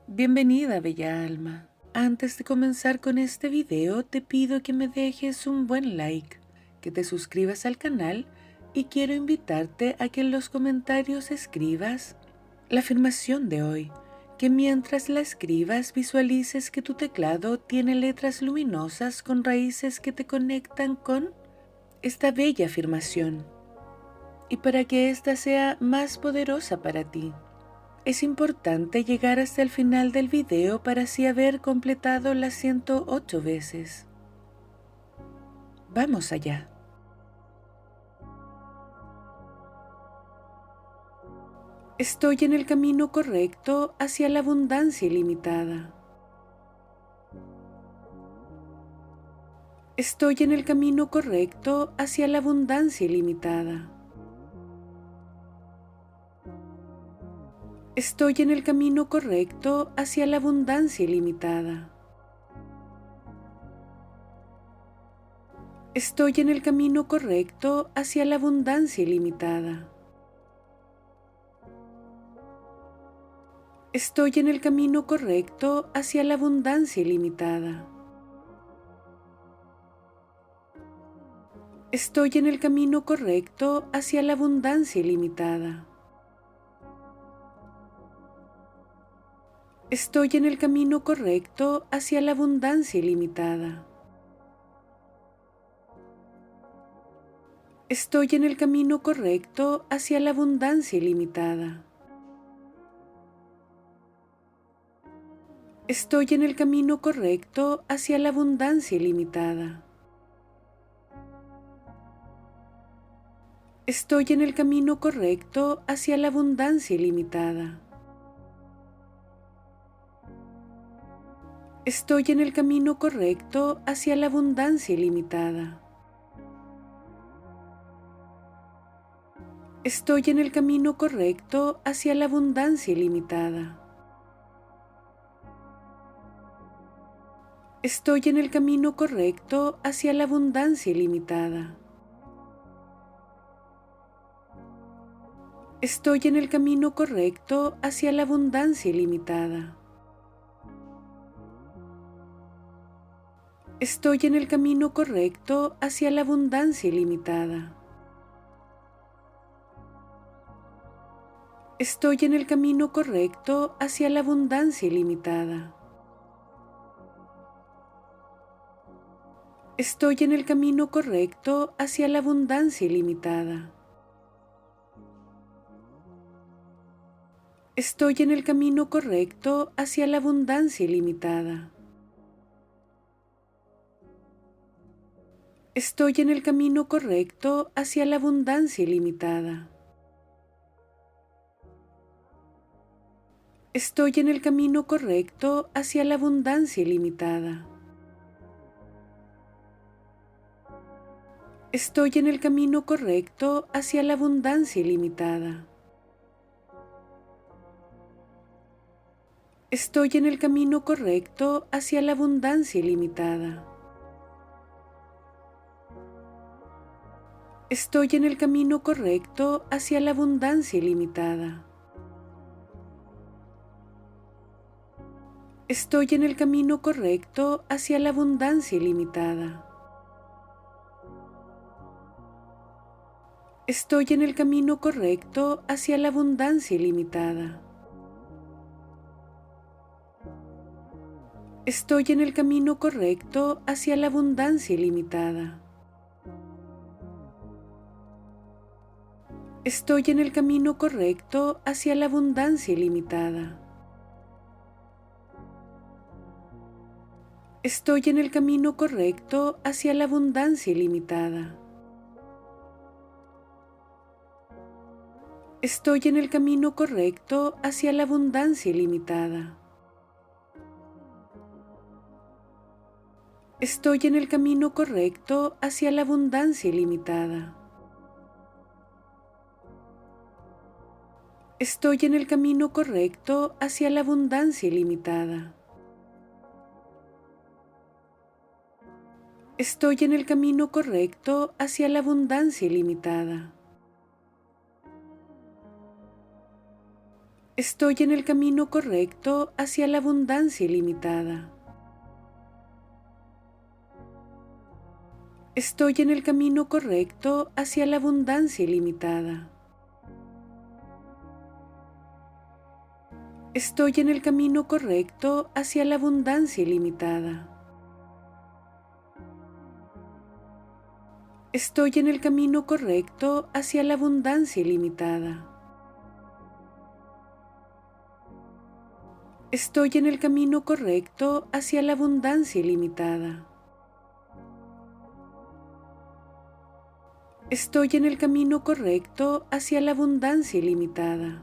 Bienvenida, bella alma. Antes de comenzar con este video, te pido que me dejes un buen like, que te suscribas al canal y quiero invitarte a que en los comentarios escribas la afirmación de hoy, que mientras la escribas visualices que tu teclado tiene letras luminosas con raíces que te conectan con esta bella afirmación. Y para que ésta sea más poderosa para ti, es importante llegar hasta el final del video para así haber completado las 108 veces. Vamos allá. Estoy en el camino correcto hacia la abundancia ilimitada. Estoy en el camino correcto hacia la abundancia ilimitada. Estoy en el camino correcto hacia la abundancia ilimitada. Estoy en el camino correcto hacia la abundancia ilimitada. Estoy en el camino correcto hacia la abundancia ilimitada. Estoy en el camino correcto hacia la abundancia ilimitada. Estoy en el camino correcto hacia la abundancia ilimitada. Estoy en el camino correcto hacia la abundancia ilimitada. Estoy en el camino correcto hacia la abundancia ilimitada. Estoy en el camino correcto hacia la abundancia ilimitada. Estoy en el camino correcto hacia la abundancia ilimitada. Estoy en el camino correcto hacia la abundancia ilimitada. Estoy en el camino correcto hacia la abundancia ilimitada. Estoy en el camino correcto hacia la abundancia ilimitada. Estoy en el camino correcto hacia la abundancia ilimitada. Estoy en el camino correcto hacia la abundancia ilimitada. Estoy en el camino correcto hacia la abundancia ilimitada. Estoy en el camino correcto hacia la abundancia ilimitada. Estoy en el camino correcto hacia la abundancia ilimitada. Estoy en el camino correcto hacia la abundancia ilimitada. Estoy en el camino correcto hacia la abundancia ilimitada. Estoy en el camino correcto hacia la abundancia ilimitada. Estoy en el camino correcto hacia la abundancia ilimitada. Estoy en el camino correcto hacia la abundancia ilimitada. Estoy en el camino correcto hacia la abundancia ilimitada. Estoy en el camino correcto hacia la abundancia ilimitada. Estoy en el camino correcto hacia la abundancia ilimitada. Estoy en el camino correcto hacia la abundancia ilimitada. Estoy en el camino correcto hacia la abundancia ilimitada. Estoy en el camino correcto hacia la abundancia ilimitada. Estoy en el camino correcto hacia la abundancia ilimitada. Estoy en el camino correcto hacia la abundancia ilimitada. Estoy en el camino correcto hacia la abundancia ilimitada. Estoy en el camino correcto hacia la abundancia ilimitada. Estoy en el camino correcto hacia la abundancia ilimitada. Estoy en el camino correcto hacia la abundancia ilimitada. Estoy en el camino correcto hacia la abundancia ilimitada. Estoy en el camino correcto hacia la abundancia ilimitada.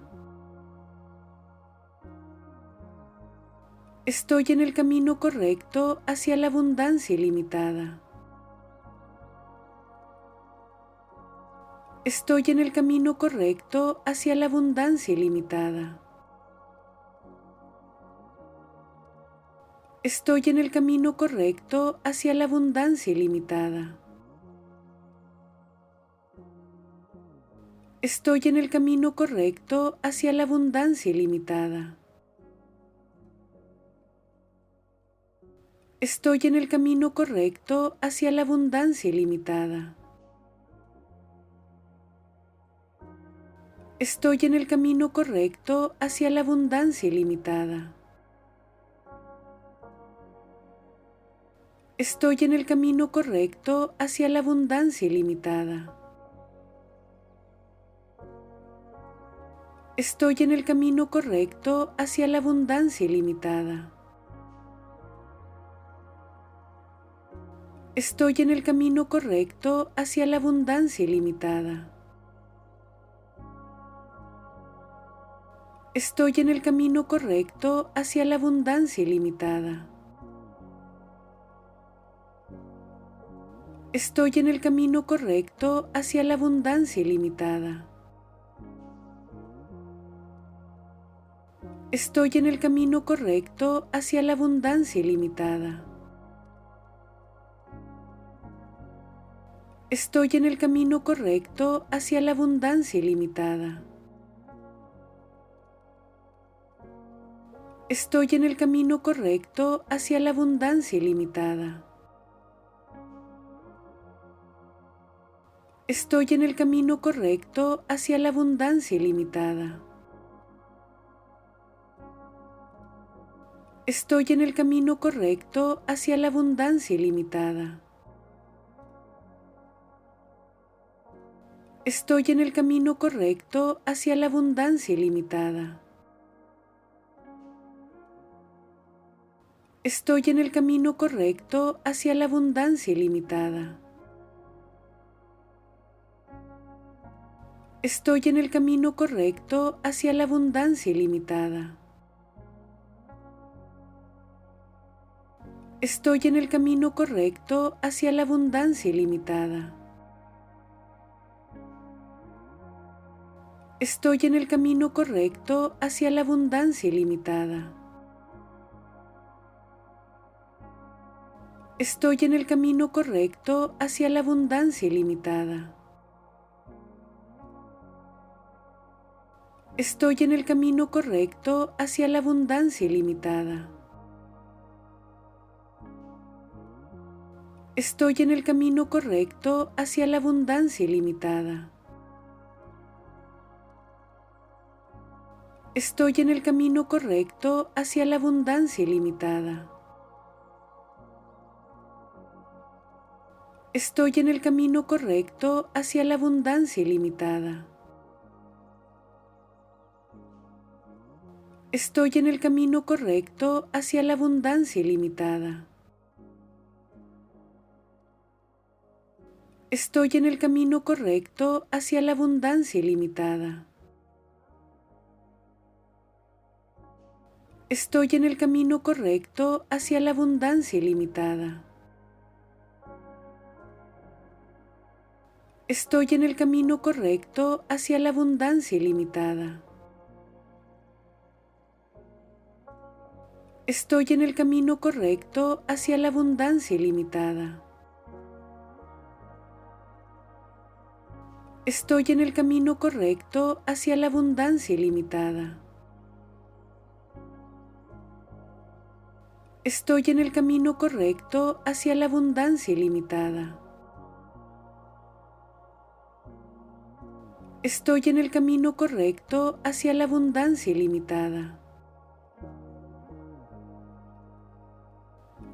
Estoy en el camino correcto hacia la abundancia ilimitada. Estoy en el camino correcto hacia la abundancia ilimitada. Estoy en el camino correcto hacia la abundancia ilimitada. Estoy en el camino correcto hacia la abundancia ilimitada. Estoy en el camino correcto hacia la abundancia ilimitada. Estoy en el camino correcto hacia la abundancia ilimitada. Estoy en el camino correcto hacia la abundancia ilimitada. Estoy en el camino correcto hacia la abundancia ilimitada. Estoy en el camino correcto hacia la abundancia ilimitada. Estoy en el camino correcto hacia la abundancia ilimitada. Estoy en el camino correcto hacia la abundancia ilimitada. Estoy en el camino correcto hacia la abundancia ilimitada. Estoy en el camino correcto hacia la abundancia ilimitada. Estoy en el camino correcto hacia la abundancia ilimitada. Estoy en el camino correcto hacia la abundancia ilimitada. Estoy en el camino correcto hacia la abundancia ilimitada. Estoy en el camino correcto hacia la abundancia ilimitada. Estoy en el camino correcto hacia la abundancia ilimitada. Estoy en el camino correcto hacia la abundancia ilimitada. Estoy en el camino correcto hacia la abundancia ilimitada. Estoy en el camino correcto hacia la abundancia ilimitada. Estoy en el camino correcto hacia la abundancia ilimitada. Estoy en el camino correcto hacia la abundancia ilimitada. Estoy en el camino correcto hacia la abundancia ilimitada. Estoy en el camino correcto hacia la abundancia ilimitada. Estoy en el camino correcto hacia la abundancia ilimitada. Estoy en el camino correcto hacia la abundancia ilimitada. Estoy en el camino correcto hacia la abundancia ilimitada. Estoy en el camino correcto hacia la abundancia ilimitada. Estoy en el camino correcto hacia la abundancia ilimitada. Estoy en el camino correcto hacia la abundancia ilimitada. Estoy en el camino correcto hacia la abundancia ilimitada. Estoy en el camino correcto hacia la abundancia ilimitada. Estoy en el camino correcto hacia la abundancia ilimitada.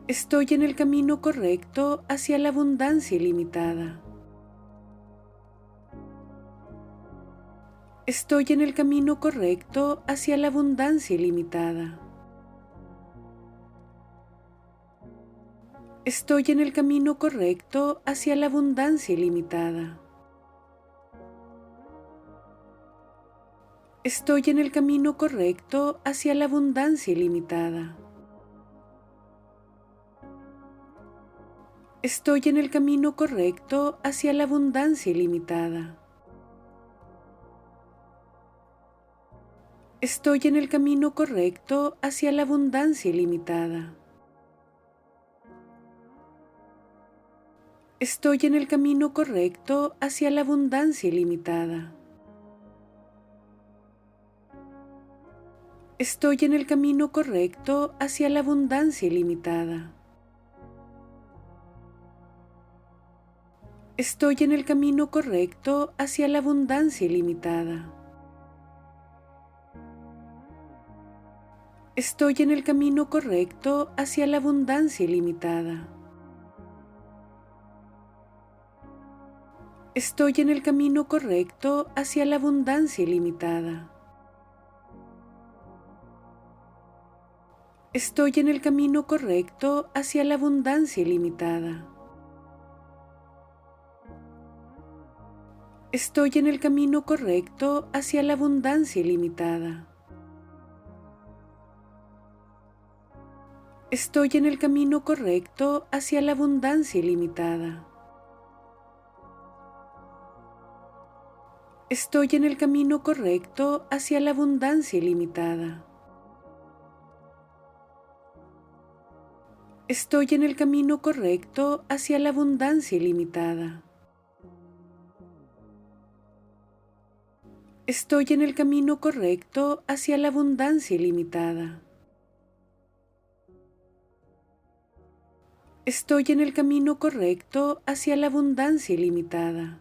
Estoy en el camino correcto hacia la abundancia ilimitada. Estoy en el camino correcto hacia la abundancia ilimitada. Estoy en el camino correcto hacia la abundancia ilimitada. Estoy en el camino correcto hacia la abundancia ilimitada. Estoy en el camino correcto hacia la abundancia ilimitada. Estoy en el camino correcto hacia la abundancia ilimitada. Estoy en el camino correcto hacia la abundancia ilimitada. Estoy en el camino correcto hacia la abundancia ilimitada. Estoy en el camino correcto hacia la abundancia ilimitada. Estoy en el camino correcto hacia la abundancia ilimitada. Estoy en el camino correcto hacia la abundancia ilimitada. Estoy en el camino correcto hacia la abundancia ilimitada. Estoy en el camino correcto hacia la abundancia ilimitada. Estoy en el camino correcto hacia la abundancia ilimitada. Estoy en el camino correcto hacia la abundancia ilimitada. Estoy en el camino correcto hacia la abundancia ilimitada. Estoy en el camino correcto hacia la abundancia ilimitada. Estoy en el camino correcto hacia la abundancia ilimitada.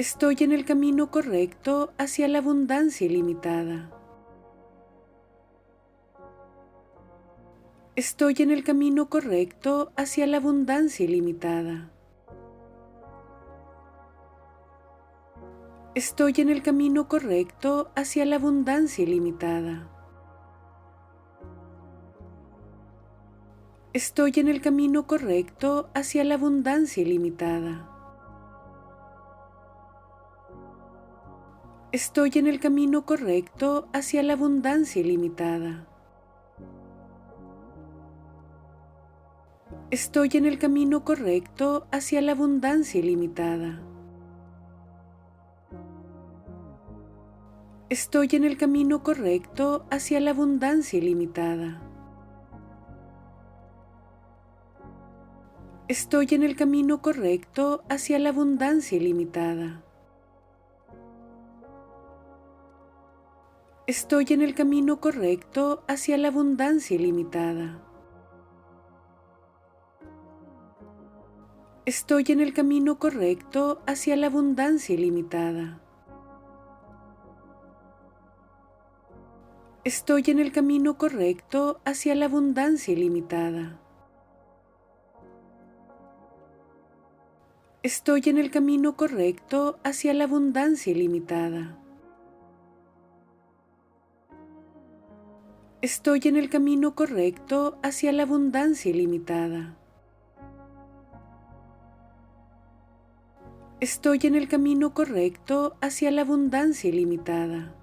Estoy en el camino correcto hacia la abundancia ilimitada. Estoy en el camino correcto hacia la abundancia ilimitada. Estoy en el camino correcto hacia la abundancia ilimitada. Estoy en el camino correcto hacia la abundancia ilimitada. Estoy en el camino correcto hacia la abundancia ilimitada. Estoy en el camino correcto hacia la abundancia ilimitada. Estoy en el camino correcto hacia la abundancia ilimitada. Estoy en el camino correcto hacia la abundancia ilimitada. Estoy en el camino correcto hacia la abundancia ilimitada. Estoy en el camino correcto hacia la abundancia ilimitada. Estoy en el camino correcto hacia la abundancia ilimitada. Estoy en el camino correcto hacia la abundancia ilimitada. Estoy en el camino correcto hacia la abundancia ilimitada. Estoy en el camino correcto hacia la abundancia ilimitada.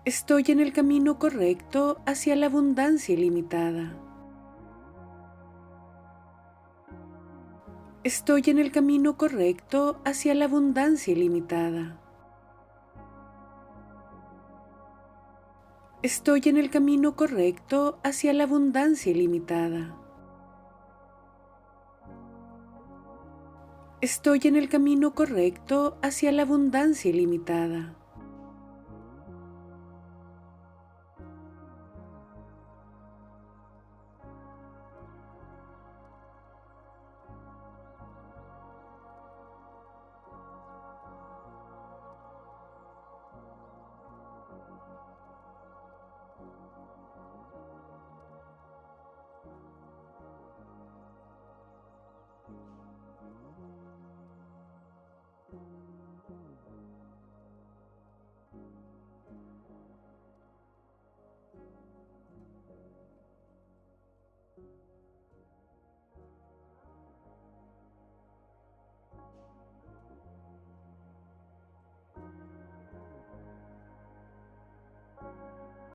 Estoy en el camino correcto hacia la abundancia ilimitada. Estoy en el camino correcto hacia la abundancia ilimitada. Estoy en el camino correcto hacia la abundancia ilimitada. Estoy en el camino correcto hacia la abundancia ilimitada.